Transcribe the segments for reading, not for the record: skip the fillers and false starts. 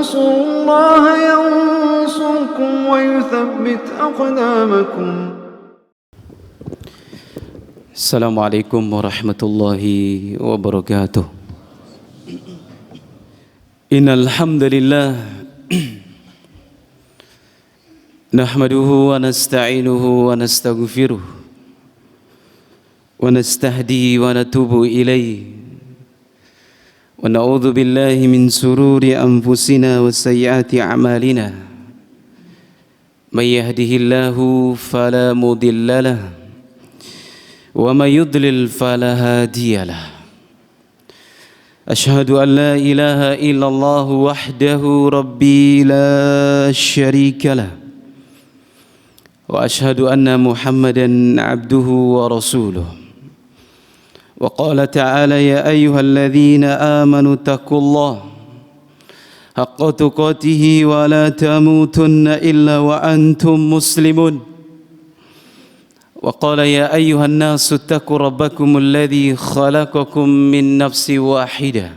تنصروا الله ينصركم ويثبت أقدامكم. Assalamualaikum warahmatullahi wabarakatuh. Innal hamdalillah nahmaduhu wa nasta'inuhu wa nastaghfiruh wa nastahdi wa natubu ilayhi wa na'udzu billahi min sururi anfusina wa sayyiati a'malina. May yahdihillahu fala mudhillalah wa may yudlil fala hadiyalah. Asyhadu an la ilaha illallah wahdahu rabbi la syarikalah wa asyhadu anna Muhammadan abduhu wa rasuluh. Wa qala ta'ala ya ayyuhalladzina amanu taqullaha haqqa tuqatih wa la tamutunna illa wa antum muslimun. وقال يا أيها الناس اتقوا ربكم الذي خلقكم من نفس واحدة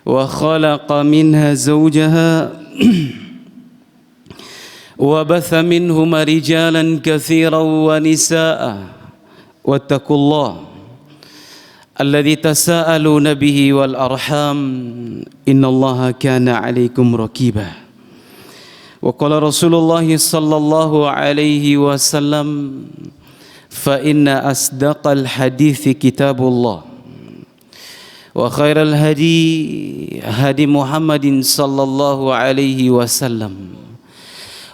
وخلق منها زوجها وبث منهما رجالا كثيرا ونساء واتقوا الله الذي تساءلون به والأرحام إن الله كان عليكم رقيبا. وقال رسول الله صلى الله عليه وسلم فإن أصدق الحديث كتاب الله وخير الهدي هدي محمد صلى الله عليه وسلم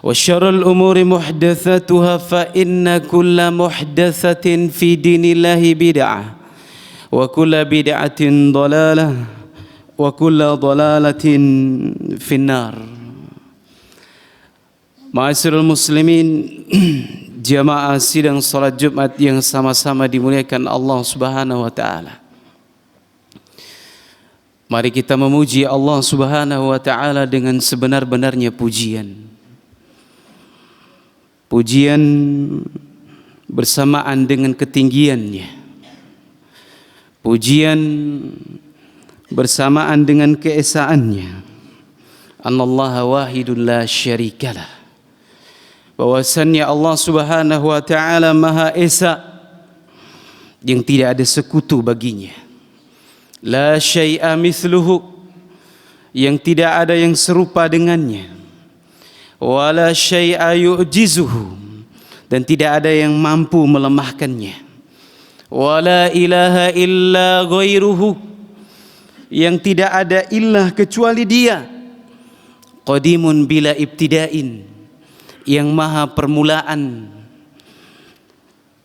وشر الأمور محدثاتها فإن كل محدثة في دين الله بدعة وكل بدعة ضلالة وكل ضلالة في النار. Ma'asyiral muslimin, jamaah sidang salat Jumat yang sama-sama dimuliakan Allah Subhanahu wa taala. Mari kita memuji Allah Subhanahu wa taala dengan sebenar-benarnya pujian. Pujian bersamaan dengan ketinggiannya. Pujian bersamaan dengan keesaannya. Anallaha wahidun la syarikalah. Bahwasannya Allah Subhanahu wa taala Maha Esa yang tidak ada sekutu baginya. La syai'a mithluhu, yang tidak ada yang serupa dengannya. Wala syai'a yu'jizuhu, dan tidak ada yang mampu melemahkannya. Wala ilaha illa ghairuhu, yang tidak ada ilah kecuali Dia. Qadimun bila ibtida'in, yang maha permulaan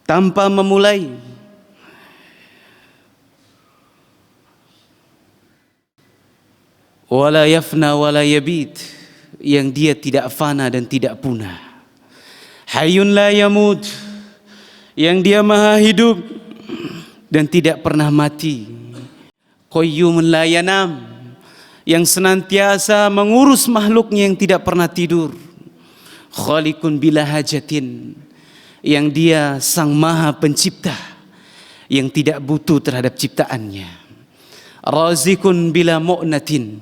tanpa memulai. Wala yafna wala yabid, yang Dia tidak fana dan tidak punah. Hayyun la yamut, yang Dia maha hidup dan tidak pernah mati. Qayyumun la yanam, yang senantiasa mengurus makhluknya yang tidak pernah tidur. Khaliqun bila hajatin, yang Dia sang maha pencipta yang tidak butuh terhadap ciptaannya. Razikun bila mu'natin,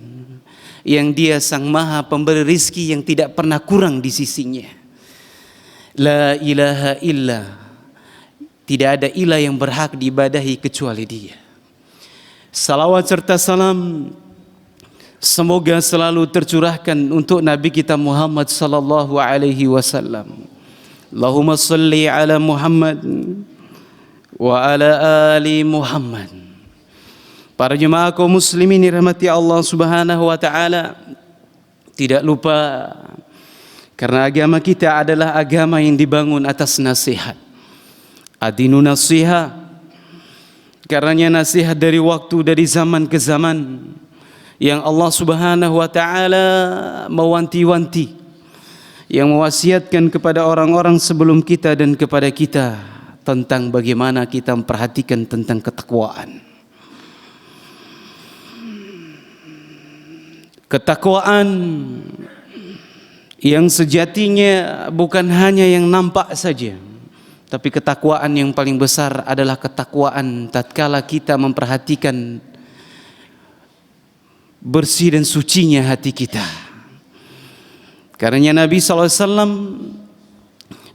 yang Dia sang maha pemberi rizki yang tidak pernah kurang di sisinya. La ilaha illa, tidak ada ilah yang berhak diibadahi kecuali Dia. Salawat serta salam semoga selalu tercurahkan untuk Nabi kita Muhammad sallallahu alaihi wasallam. Allahumma salli ala Muhammad wa ala ali Muhammad. Para jemaah kaum muslimin dirahmati Allah Subhanahu wa taala, tidak lupa karena agama kita adalah agama yang dibangun atas nasihat. Adinu nasiha, karenanya nasihat dari waktu, dari zaman ke zaman, yang Allah Subhanahu wa taala mewanti-wanti, yang mewasiatkan kepada orang-orang sebelum kita dan kepada kita tentang bagaimana kita memperhatikan tentang ketakwaan. Ketakwaan yang sejatinya bukan hanya yang nampak saja, tapi ketakwaan yang paling besar adalah ketakwaan tatkala kita memperhatikan bersih dan sucinya hati kita. Karena Nabi SAW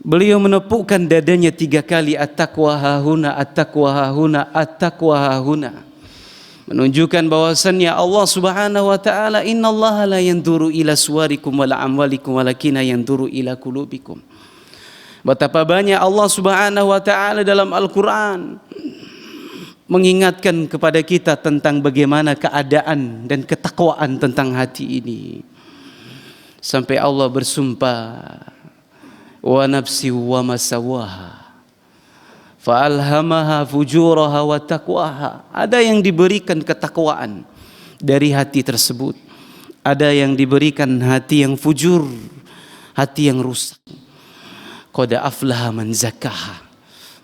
beliau menepukkan dadanya 3 kali, at-taqwa hahuna, at-taqwa hahuna, at-taqwa hahuna, menunjukkan bahwasannya Allah Subhanahu wa taala, innallaha la yanzuru ila suwarikum wala amwalikum walakinna yanzuru ila qulubikum. Betapa banyak Allah Subhanahu wa taala dalam Al-Qur'an mengingatkan kepada kita tentang bagaimana keadaan dan ketakwaan tentang hati ini. Sampai Allah bersumpah, wa nafsi wa ma sawaha fa alhamaha fujuraha wa taqwaha. Ada yang diberikan ketakwaan dari hati tersebut, ada yang diberikan hati yang fujur, hati yang rusak. Qad aflaha man zakkaha,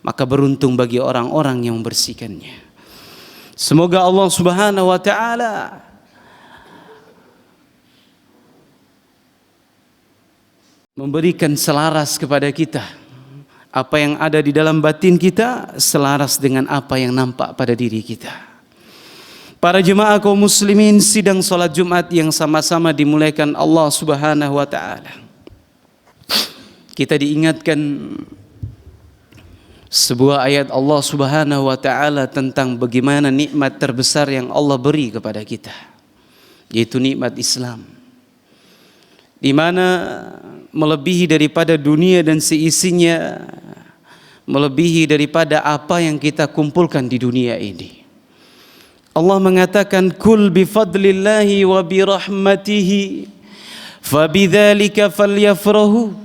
maka beruntung bagi orang-orang yang membersihkannya. Semoga Allah Subhanahu wa taala memberikan selaras kepada kita. Apa yang ada di dalam batin kita selaras dengan apa yang nampak pada diri kita. Para jemaah kaum muslimin, sidang salat Jumat yang sama-sama dimuliakan Allah Subhanahu wa taala. Kita diingatkan sebuah ayat Allah Subhanahu wa taala tentang bagaimana nikmat terbesar yang Allah beri kepada kita, yaitu nikmat Islam, di mana melebihi daripada dunia dan seisinya, melebihi daripada apa yang kita kumpulkan di dunia ini. Allah mengatakan, kul bifadlillahi wa birahmatihi fabidzalika falyafrahu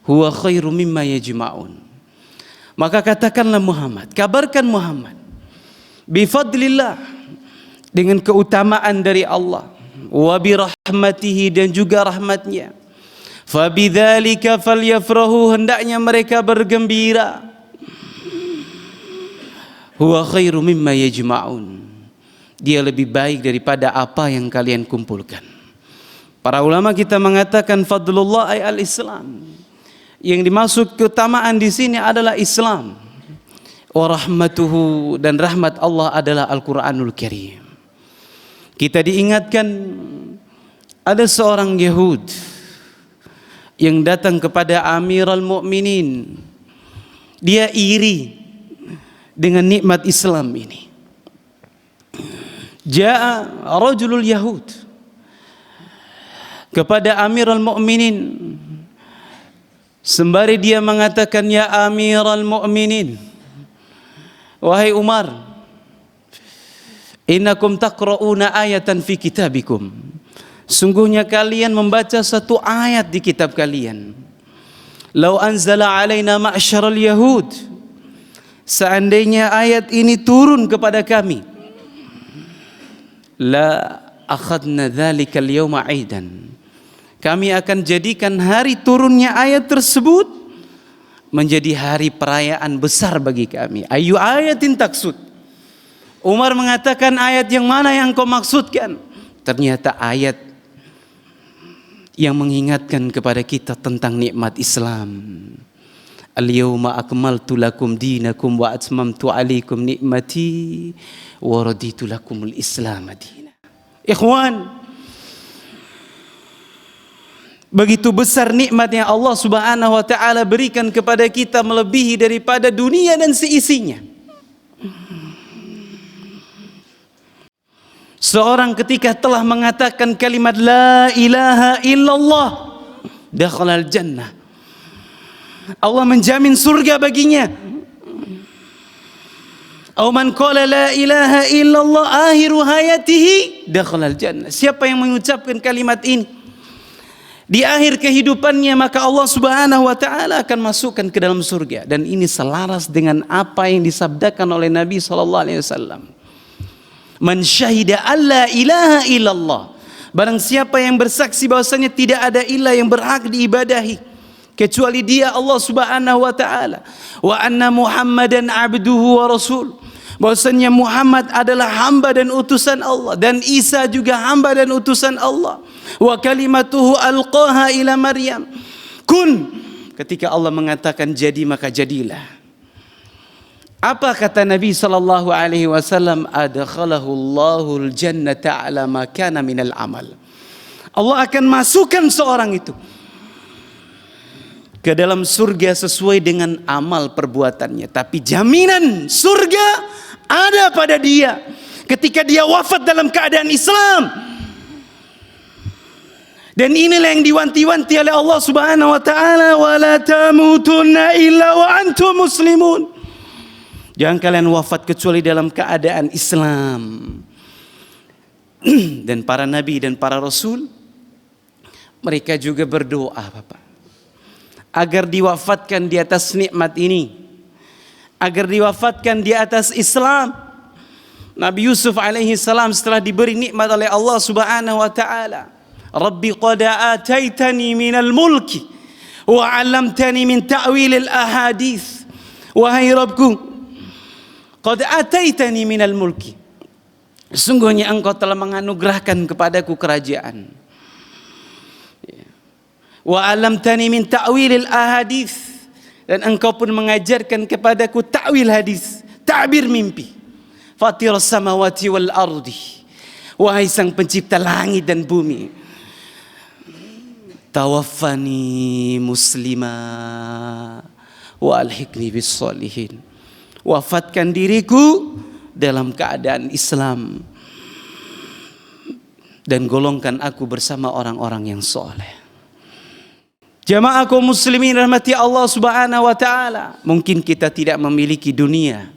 huwa khairu mimma yajma'un. Maka katakanlah Muhammad, kabarkan Muhammad, bifadlillah, dengan keutamaan dari Allah, wa birahmatihi, dan juga rahmatnya, fabidzalika falyafrahu, hendaknya mereka bergembira, huwa khairu mimma yajma'un, dia lebih baik daripada apa yang kalian kumpulkan. Para ulama kita mengatakan fadlullah ay al-Islam. Yang dimaksud keutamaan di sini adalah Islam. Wa rahmatuhu, dan rahmat Allah adalah Al-Qur'anul Karim. Kita diingatkan ada seorang Yahud yang datang kepada Amirul Mukminin. Dia iri dengan nikmat Islam ini. Ja'a rajulul Yahud kepada Amirul Mukminin, sembari dia mengatakan, ya Amirul Mukminin, wahai Umar, innakum taqra'una ayatan fi kitabikum, sungguhnya kalian membaca satu ayat di kitab kalian. Lau anzala alaina ma'syaral yahud, seandainya ayat ini turun kepada kami, la akhadna dzalika al-yawma 'aidan, kami akan jadikan hari turunnya ayat tersebut menjadi hari perayaan besar bagi kami. Ayu ayatin taksud. Umar mengatakan, ayat yang mana yang kau maksudkan? Ternyata ayat yang mengingatkan kepada kita tentang nikmat Islam. Al-yawma akmaltu lakum dinakum wa atmamtu alaikum nikmati wa raditu lakumul Islam madina. Ikhwan, begitu besar nikmat yang Allah Subhanahu wa taala berikan kepada kita, melebihi daripada dunia dan seisinya. Seorang ketika telah mengatakan kalimat la ilaha illallah, dakhalal jannah, Allah menjamin surga baginya. Aw man qala la ilaha illallah akhiru hayatihi dakhalal jannah. Siapa yang mengucapkan kalimat ini di akhir kehidupannya, maka Allah Subhanahu wa taala akan masukkan ke dalam surga. Dan ini selaras dengan apa yang disabdakan oleh Nabi sallallahu alaihi wasallam. Man syahida alla ilaha illallah, barang siapa yang bersaksi bahwasanya tidak ada ilah yang berhak diibadahi kecuali Dia, Allah Subhanahu wa taala, wa anna Muhammadan abduhu wa rasul, bahwasanya Muhammad adalah hamba dan utusan Allah, dan Isa juga hamba dan utusan Allah, wa kalimatuhu alqaha ila Maryam, kun, ketika Allah mengatakan jadi maka jadilah. Apa kata Nabi sallallahu alaihi wasallam? Adkhalahu Allahul jannata ala ma kana minal amal. Allah akan masukkan seorang itu ke dalam surga sesuai dengan amal perbuatannya. Tapi jaminan surga ada pada dia ketika dia wafat dalam keadaan Islam. Dan inilah yang diwanti-wanti oleh Allah Subhanahu wa taala, wala tamutunna illa wa antum muslimun. Jangan kalian wafat kecuali dalam keadaan Islam. Dan para nabi dan para rasul, mereka juga berdoa, Bapak, agar diwafatkan di atas nikmat ini, agar diwafatkan di atas Islam. Nabi Yusuf alaihi salam setelah diberi nikmat oleh Allah Subhanahu wa taala, Rabbi qad ataitani minal mulki wa 'allamtani min ta'wilil ahadits. Wahai Rabbku, qad ataitani minal mulki, sesungguhnya engkau telah menganugerahkan kepadaku kerajaan. Wa 'allamtani min ta'wilil ahadits, dan engkau pun mengajarkan kepadaku ta'wil hadis, ta'bir mimpi. Fatirus samawati wal ardi, wahai sang pencipta langit dan bumi, tawaffani muslima wa alhiqni bis solihin, wafatkan diriku dalam keadaan Islam dan golongkan aku bersama orang-orang yang soleh. Jamaah kaum muslimin rahmati Allah Subhanahu wa taala, mungkin kita tidak memiliki dunia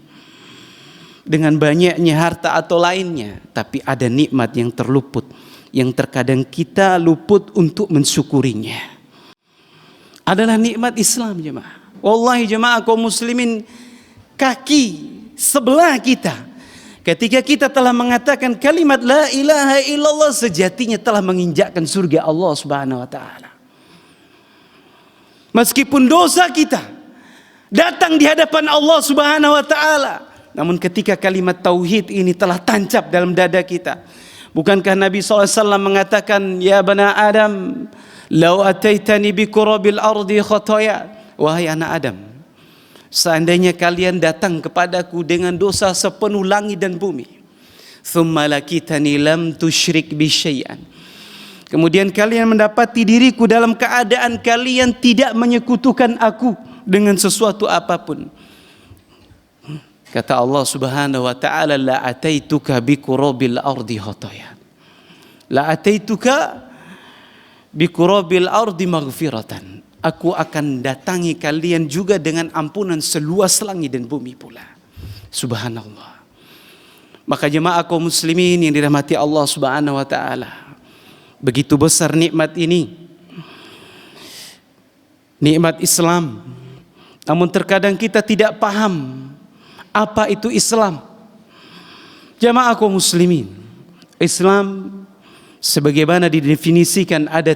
dengan banyaknya harta atau lainnya, tapi ada nikmat yang terluput, yang terkadang kita luput untuk mensyukurinya. Adalah nikmat Islam, jemaah. Wallahi jemaah kaum muslimin, kaki sebelah kita, ketika kita telah mengatakan kalimat la ilaha illallah, sejatinya telah menginjakkan surga Allah Subhanahu wa taala. Meskipun dosa kita datang di hadapan Allah Subhanahu wa taala, namun ketika kalimat tauhid ini telah tancap dalam dada kita, bukankah Nabi SAW mengatakan, ya bana Adam, lau ataitani bi qurabil ardi khataya, wahai anak Adam, seandainya kalian datang kepadaku dengan dosa sepenuh langit dan bumi, thumma lakitani lam tusyrik bi syai'an, kemudian kalian mendapati diriku dalam keadaan kalian tidak menyekutukan aku dengan sesuatu apapun, kata Allah Subhanahu wa taala, la ataituka bi qurabil ardi khataya, la ataituka bi qurabil ardi maghfiratan, aku akan datangi kalian juga dengan ampunan seluas langit dan bumi pula. Subhanallah. Maka jemaah kaum muslimin yang dirahmati Allah Subhanahu wa taala, begitu besar nikmat ini, nikmat Islam. Namun terkadang kita tidak paham apa itu Islam. Jamaah kaum muslimin, Islam sebagaimana didefinisikan, ada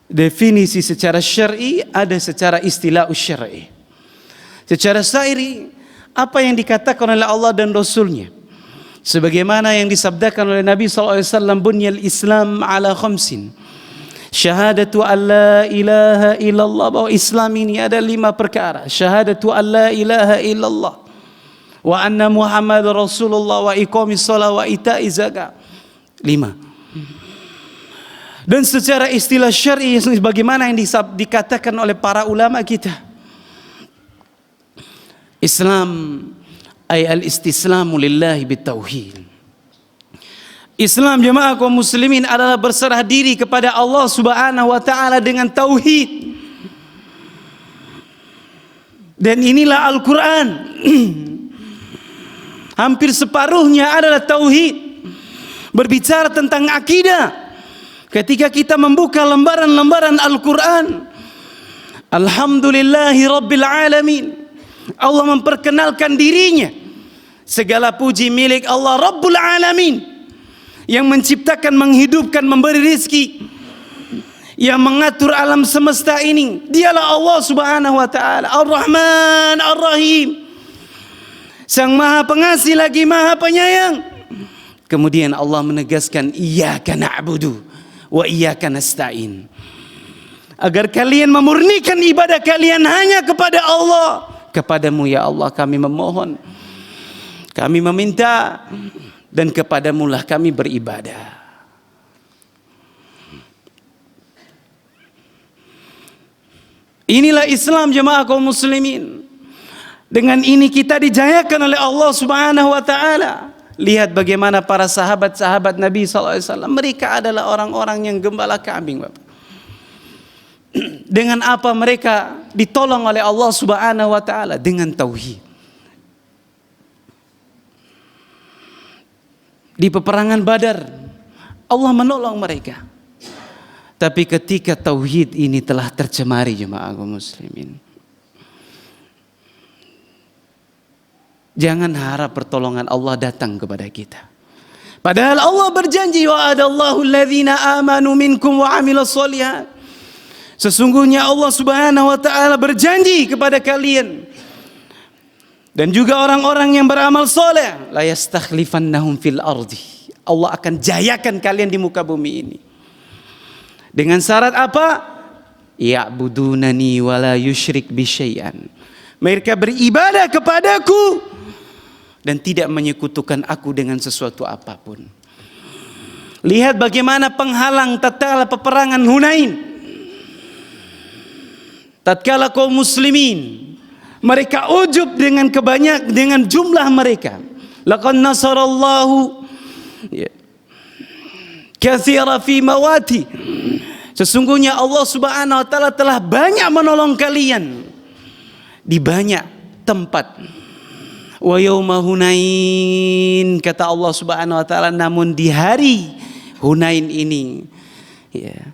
definisi secara syar'i, ada secara istilah syar'i. Secara syar'i, apa yang dikatakan oleh Allah dan Rasulnya, sebagaimana yang disabdakan oleh Nabi SAW, bunyal Islam ala khamsin, syahadatu an la ilaha illallah, bahwa Islam ini ada 5 perkara. Syahadatu an la ilaha illallah wa anna Muhammad Rasulullah wa iqamis shalah wa ita'iz zakat. 5. Dan secara istilah syar'i, bagaimana yang dikatakan oleh para ulama kita, Islam ay al-istislamu lillahi bitauhid. Islam jemaah kaum muslimin adalah berserah diri kepada Allah Subhanahu wa taala dengan tauhid. Dan inilah Al-Qur'an. Hampir separuhnya adalah tauhid. Berbicara tentang akidah. Ketika kita membuka lembaran-lembaran Al-Qur'an, alhamdulillahi rabbil alamin, Allah memperkenalkan dirinya. Segala puji milik Allah Rabbul Alamin, yang menciptakan, menghidupkan, memberi rizki, yang mengatur alam semesta ini. Dialah Allah Subhanahu wa taala, Ar-Rahman Ar-Rahim, Sang Maha Pengasih lagi Maha Penyayang. Kemudian Allah menegaskan, iyyaka na'budu wa iyyaka nasta'in, agar kalian memurnikan ibadah kalian hanya kepada Allah. Kepadamu ya Allah kami memohon, kami meminta, dan kepadamu lah kami beribadah. Inilah Islam jemaah kaum muslimin. Dengan ini kita dijayakan oleh Allah Subhanahu wa taala. Lihat bagaimana para sahabat-sahabat Nabi SAW. Mereka adalah orang-orang yang gembala kambing, Bapak. Dengan apa mereka ditolong oleh Allah Subhanahu wa taala? Dengan tauhid. Di peperangan Badar Allah menolong mereka. Tapi ketika tauhid ini telah tercemari jemaah kaum muslimin, jangan harap pertolongan Allah datang kepada kita. Padahal Allah berjanji, wa'adallahu alladhina amanu minkum wa 'amilus sholihat. Sesungguhnya Allah Subhanahu wa taala berjanji kepada kalian dan juga orang-orang yang beramal soleh, la yastakhlifannahum fil ardi. Allah akan jayakan kalian di muka bumi ini. Dengan syarat apa? Ya'budunani wa la yusyrik bi syai'an. Mereka beribadah kepadaku dan tidak menyekutukan aku dengan sesuatu apapun. Lihat bagaimana penghalang tatkala peperangan Hunain. Tatkala kaum muslimin mereka ujub dengan dengan jumlah mereka. Laqad nasarallahu katsira fi mawati. Sesungguhnya Allah Subhanahu wa taala telah banyak menolong kalian di banyak tempat. Wa yauma Hunain, kata Allah Subhanahu wa taala, namun di hari Hunain ini, ya,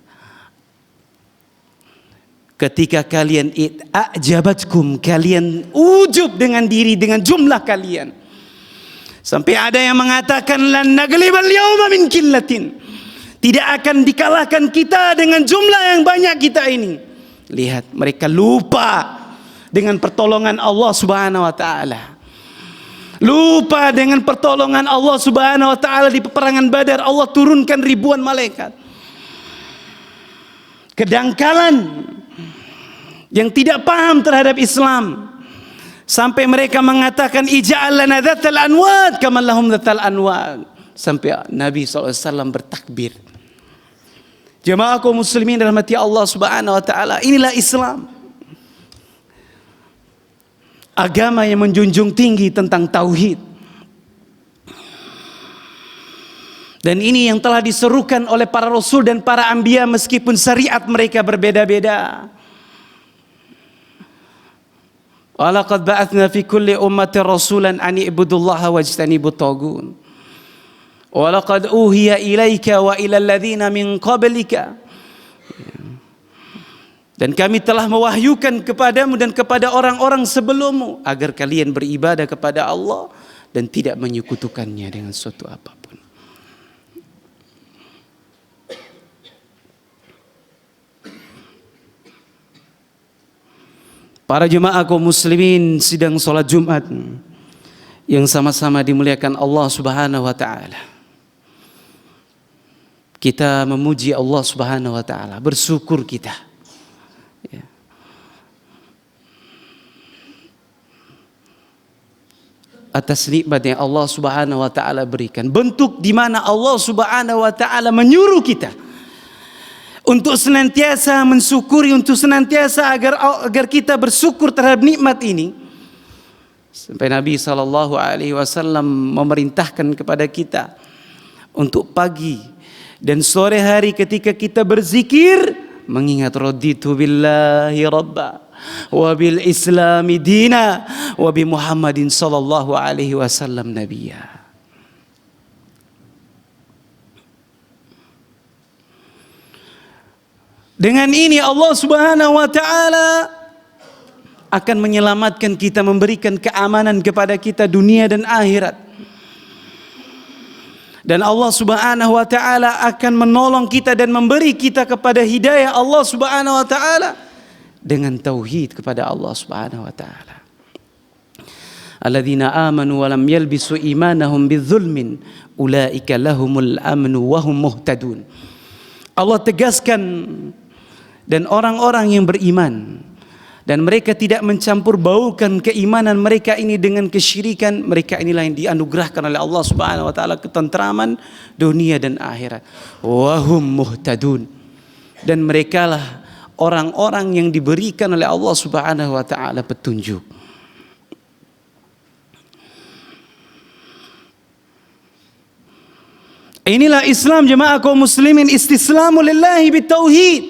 ketika kalian a'jabatkum, kalian ujub dengan diri, dengan jumlah kalian, sampai ada yang mengatakan lan naglibal yauma min killatin, tidak akan dikalahkan kita dengan jumlah yang banyak kita ini. Lihat, mereka lupa dengan pertolongan Allah Subhanahu wa taala. Lupa dengan pertolongan Allah Subhanahu wa taala di peperangan Badar. Allah turunkan ribuan malaikat. Kedangkalan yang tidak paham terhadap Islam, sampai mereka mengatakan ija'al lana dzatal anwad kama lahum dzatal anwad. Sampai Nabi SAW bertakbir. Jemaah kaum muslimin rahmati Allah Subhanahu wa taala, inilah Islam. Agama yang menjunjung tinggi tentang tauhid. Dan ini yang telah diserukan oleh para rasul dan para anbiya meskipun syariat mereka berbeda-beda. Walaqad ba'atsna fi kulli ummatin rasulan an i'budullaha wajtanibut taghut. Walaqad uhiya ilaika wa ilal ladzina min qablika. Dan kami telah mewahyukan kepadamu dan kepada orang-orang sebelummu agar kalian beribadah kepada Allah dan tidak menyekutukannya dengan suatu apapun. Para jemaah kaum muslimin sidang salat Jumat yang sama-sama dimuliakan Allah Subhanahu wa taala. Kita memuji Allah Subhanahu wa taala, bersyukur kita. Ya. Atas nikmat yang Allah Subhanahu wa taala berikan. Bentuk di mana Allah Subhanahu wa taala menyuruh kita untuk senantiasa mensyukuri, untuk senantiasa agar kita bersyukur terhadap nikmat ini. Sampai Nabi SAW memerintahkan kepada kita untuk pagi dan sore hari ketika kita berzikir mengingat raditu billahi rabba wa bil islami dina wa bi Muhammadin sallallahu alaihi wasallam nabiyya. Dengan ini Allah Subhanahu wa taala akan menyelamatkan kita, memberikan keamanan kepada kita dunia dan akhirat. Dan Allah Subhanahu wa taala akan menolong kita dan memberi kita kepada hidayah Allah Subhanahu wa taala dengan tauhid kepada Allah Subhanahu wa taala. Alladzina amanu wa lam yalbisu imanahum bidzulmin ulaika lahumul amnu wa hum muhtadun. Allah tegaskan, dan orang-orang yang beriman dan mereka tidak mencampur baukan keimanan mereka ini dengan kesyirikan, mereka inilah yang dianugerahkan oleh Allah Subhanahu wa taala ketentraman dunia dan akhirat. Wa hum muhtadun, dan merekalah orang-orang yang diberikan oleh Allah Subhanahu wa taala petunjuk. Inilah Islam jemaah kaum muslimin, istislamu lillahi bitauhid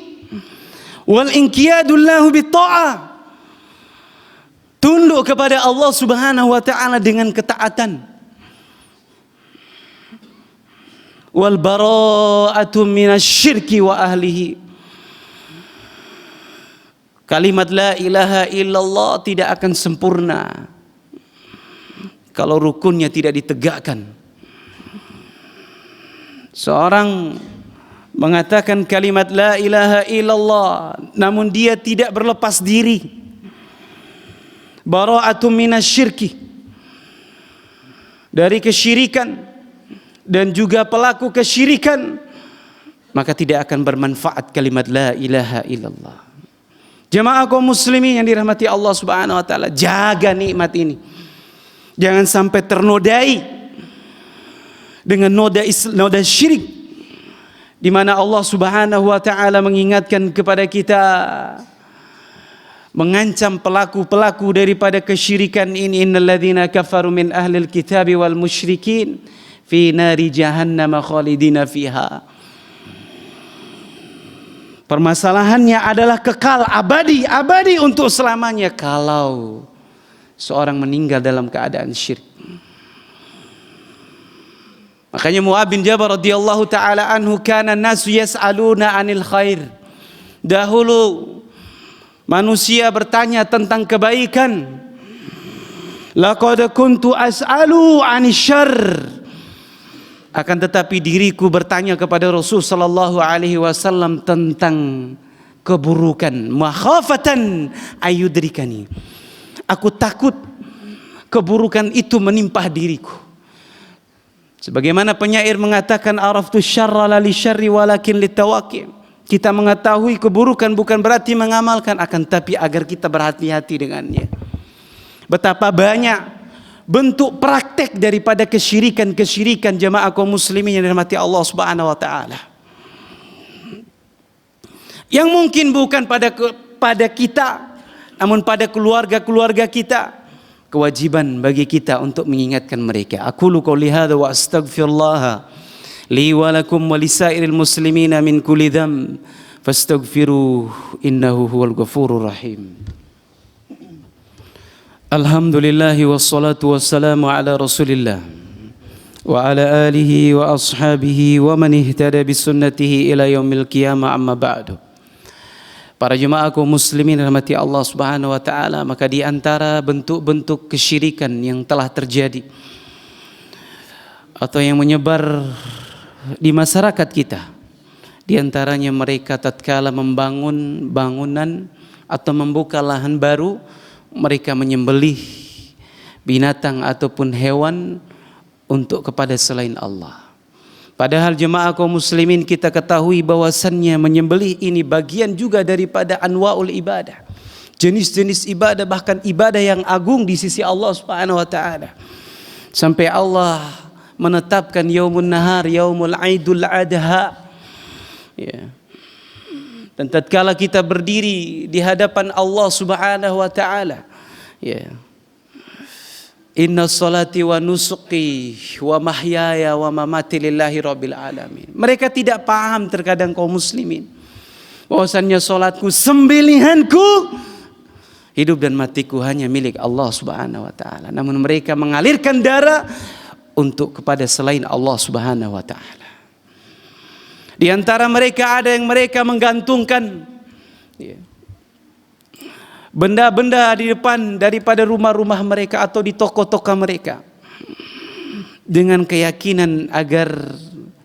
wal inqiyadu lahu bitta'ah. Tunduk kepada Allah Subhanahu wa taala dengan ketaatan. Wal bara'atu minasyirki wa ahlihi. Kalimat la ilaha illallah tidak akan sempurna kalau rukunnya tidak ditegakkan. Seorang mengatakan kalimat la ilaha illallah namun dia tidak berlepas diri, bara'atun minasyirki, dari kesyirikan dan juga pelaku kesyirikan, maka tidak akan bermanfaat kalimat la ilaha illallah. Jemaah kaum muslimin yang dirahmati Allah Subhanahu wa taala, jaga nikmat ini. Jangan sampai ternodai dengan noda syirik, di mana Allah Subhanahu wa taala mengingatkan kepada kita, mengancam pelaku-pelaku daripada kesyirikan ini, innalladzina kafaru min ahlil kitabi wal musyrikin fi nari jahannam khalidina fiha. Permasalahannya adalah kekal, abadi untuk selamanya kalau seorang meninggal dalam keadaan syirik. Makanya Mu'adz bin Jabal radhiyallahu taala anhu, kana nasu yas'aluna 'anil khair. Dahulu manusia bertanya tentang kebaikan. Laqad kuntu as'alu 'anil syarr. Akan tetapi diriku bertanya kepada Rasul sallallahu alaihi wasallam tentang keburukan, makhafatan ayudrikani. Aku takut keburukan itu menimpa diriku. Sebagaimana penyair mengatakan, araftu syarra la li syarri walakin litawaqi. Kita mengetahui keburukan bukan berarti mengamalkan, akan tapi agar kita berhati-hati dengannya. Betapa banyak bentuk praktek daripada kesyirikan jemaah kaum muslimin yang dirahmati Allah Subhanahu wa taala. Yang mungkin bukan pada kita, namun pada keluarga-keluarga kita. Kewajiban bagi kita untuk mengingatkan mereka. Aqulu qouli hadza wa astaghfirullah li wa lakum wa lisairil muslimina min kulli dzamb fastaghfiruh innahu huwal ghafurur rahim. Alhamdulillah wassalatu wassalamu ala Rasulillah wa ala alihi wa ashabihi wa man ihtada bi sunnatihi ila yaumil qiyamah, amma ba'du. Para jemaah kaum muslimin rahmati Allah Subhanahu wa taala, maka di antara bentuk-bentuk kesyirikan yang telah terjadi atau yang menyebar di masyarakat kita, di antaranya mereka tatkala membangun bangunan atau membuka lahan baru, mereka menyembelih binatang ataupun hewan untuk kepada selain Allah. Padahal jemaah kaum muslimin kita ketahui bahwasannya menyembelih ini bagian juga daripada anwa'ul ibadah. Jenis-jenis ibadah, bahkan ibadah yang agung di sisi Allah Subhanahu wa taala. Sampai Allah menetapkan yaumun nahar, yaumul aidul adha. Ya. Dan tatkala kita berdiri di hadapan Allah Subhanahu wa taala, ya. Inna salati wa nusuki wa mahyaya wa mamati lillahi rabbil alamin. Mereka tidak paham terkadang kaum muslimin bahwasannya salatku, sembelihanku, hidup dan matiku hanya milik Allah Subhanahu wa taala. Namun mereka mengalirkan darah untuk kepada selain Allah Subhanahu wa taala. Di antara mereka ada yang mereka menggantungkan, ya, benda-benda di depan daripada rumah-rumah mereka atau di toko-toko mereka dengan keyakinan agar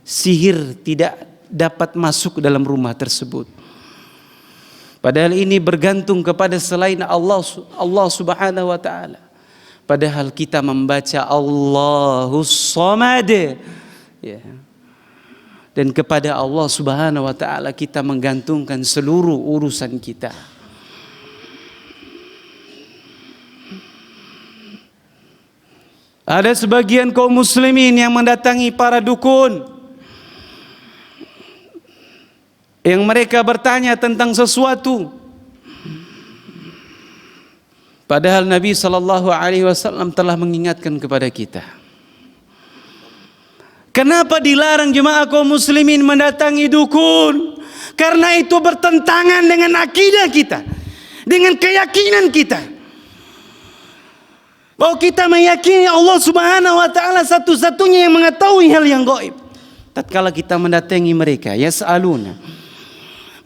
sihir tidak dapat masuk ke dalam rumah tersebut. Padahal ini bergantung kepada selain Allah Subhanahu wa taala. Padahal kita membaca Allahus Samad, ya. Dan kepada Allah Subhanahu wa taala kita menggantungkan seluruh urusan kita. Ada sebagian kaum muslimin yang mendatangi para dukun, yang mereka bertanya tentang sesuatu, padahal Nabi SAW telah mengingatkan kepada kita. Kenapa dilarang jemaah kaum muslimin mendatangi dukun? Karena itu bertentangan dengan akidah kita, dengan keyakinan kita, bahwa kita meyakini Allah Subhanahu wa taala satu-satunya yang mengetahui hal yang gaib. Tatkala kita mendatangi mereka, yas'aluna,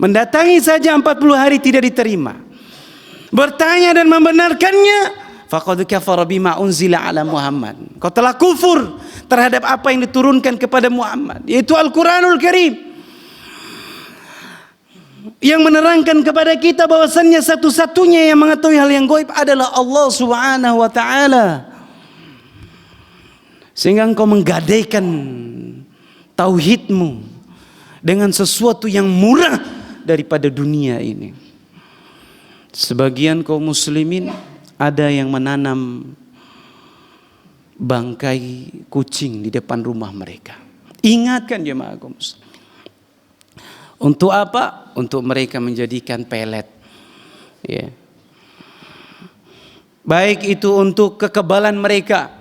mendatangi saja 40 hari tidak diterima, bertanya dan membenarkannya, faqad kafara bima unzila ala Muhammad, kau telah kufur terhadap apa yang diturunkan kepada Muhammad, yaitu Al-Quranul Karim, yang menerangkan kepada kita bahwasannya satu-satunya yang mengetahui hal yang gaib adalah Allah Subhanahu wa taala. Sehingga engkau menggadaikan tauhidmu dengan sesuatu yang murah daripada dunia ini. Sebagian kaum muslimin ada yang menanam bangkai kucing di depan rumah mereka. Ingatkan jemaah kaum muslimin. Untuk apa? Untuk mereka menjadikan pelet. Ya. Baik itu untuk kekebalan mereka,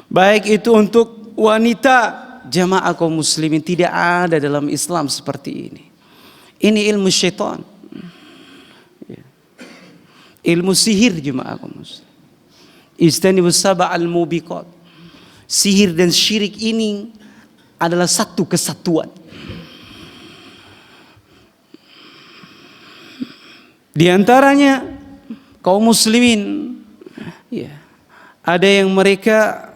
baik itu untuk wanita. Jamaah kaum muslimin, tidak ada dalam Islam seperti ini. Ini ilmu syaitan, ya. Ilmu sihir jemaah kaum muslimin. Istanibus sab'al mubiqat. Sihir dan syirik ini adalah satu kesatuan. Di antaranya kaum muslimin, ya, ada yang mereka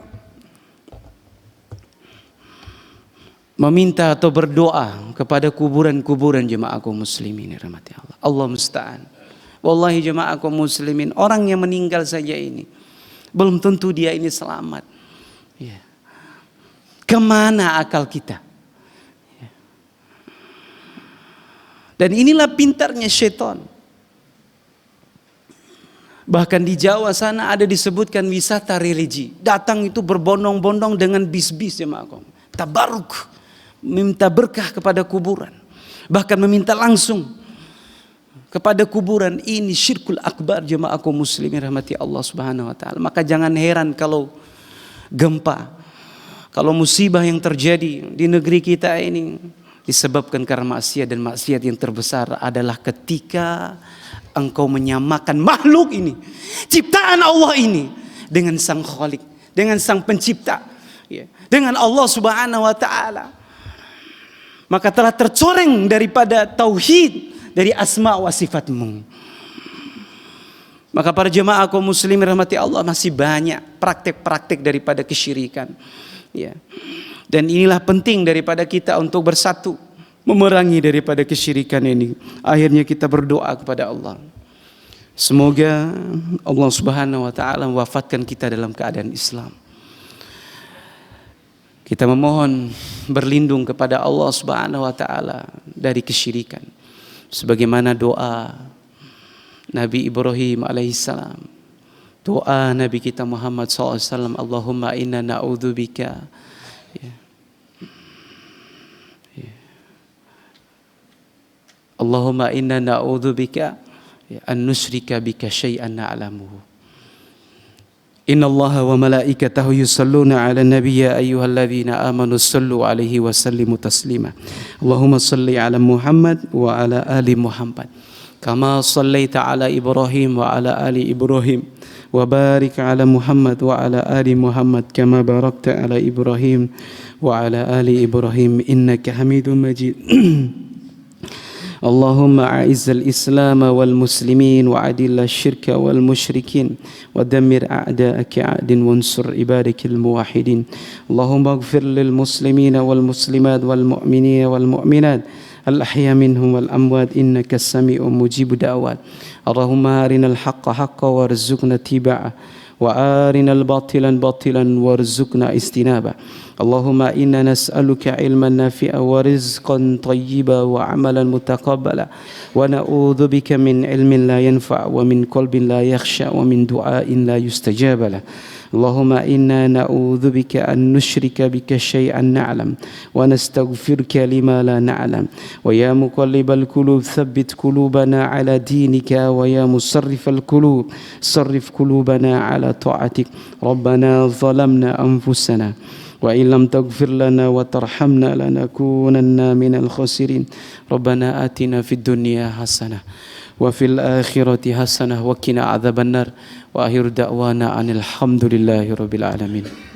meminta atau berdoa kepada kuburan-kuburan jemaah kaum muslimin, rahmati Allah. Allah musta'an. Wallahi jemaah kaum muslimin, orang yang meninggal saja ini belum tentu dia ini selamat. Ya. Kemana akal kita? Ya. Dan inilah pintarnya syaitan. Bahkan di Jawa sana ada disebutkan wisata religi. Datang itu berbondong-bondong dengan bis-bis jemaah kaum. Tabaruk, meminta berkah kepada kuburan. Bahkan meminta langsung kepada kuburan. Ini syirkul akbar jemaah kaum muslimin, rahmati Allah Subhanahu wa taala. Maka jangan heran kalau gempa, kalau musibah yang terjadi di negeri kita ini disebabkan karena maksiat, dan maksiat yang terbesar adalah ketika engkau menyamakan makhluk ini, ciptaan Allah ini, dengan sang Khalik, dengan sang pencipta, ya, dengan Allah Subhanahu wa taala. Maka telah tercoreng daripada tauhid, dari asma wa sifatmu. Maka para jemaah kaum muslimin, rahmati Allah, masih banyak praktek-praktek daripada kesyirikan, ya. Dan inilah penting daripada kita untuk bersatu, memerangi daripada kesyirikan ini. Akhirnya kita berdoa kepada Allah. Semoga Allah Subhanahu wa taala mewafatkan kita dalam keadaan Islam. Kita memohon berlindung kepada Allah Subhanahu wa taala dari kesyirikan. Sebagaimana doa Nabi Ibrahim alaihissalam, doa Nabi kita Muhammad SAW, Allahumma inna na'udzubika, ya. Allahumma inna na'udzubika an nusyrika bika syai'an na'lamuhu. Inna Allaha wa malaikatahu yusalluna 'alan nabiy ya ayyuhalladzina amanu sallu 'alaihi wa sallimu taslima. Allahumma salli 'ala Muhammad wa 'ala ali Muhammad kama sallaita 'ala Ibrahim wa 'ala ali Ibrahim wa barik 'ala Muhammad wa 'ala ali Muhammad kama barakta 'ala Ibrahim wa 'ala ali Ibrahim innaka Hamidum Majid. اللهم أعز الإسلام والمسلمين وأذل الشرك والمشركين ودمر أعداءك أعد وانصر عبادك الموحدين. اللهم اغفر للمسلمين والمسلمات والمؤمنين والمؤمنات الأحياء منهم والأموات إنك السميع مجيب دعوات. اللهم أرنا الحق حقا وارزقنا اتباعه وأرنا الباطل باطلا وارزقنا اجتنابه. اللهم إنا نسألك علما نافعا ورزقا طيبا وعملا متقبلا ونعوذ بك من علم لا ينفع ومن قلب لا يخشع ومن دعاء لا يستجاب له. اللهم إنا نعوذ بك أن نشرك بك شيئا نعلم ونستغفرك لما لا نعلم ويا مقلب القلوب ثبت قلوبنا على دينك ويا مصرف القلوب صرف قلوبنا على طاعتك ربنا ظلمنا أنفسنا وإن لم تغفر لنا وترحمنا لنكونن من الخاسرين ربنا آتنا في الدنيا حسنة وفي الآخرة حسنة وقنا عذاب النار وآخر دعوانا أن الحمد لله رب العالمين.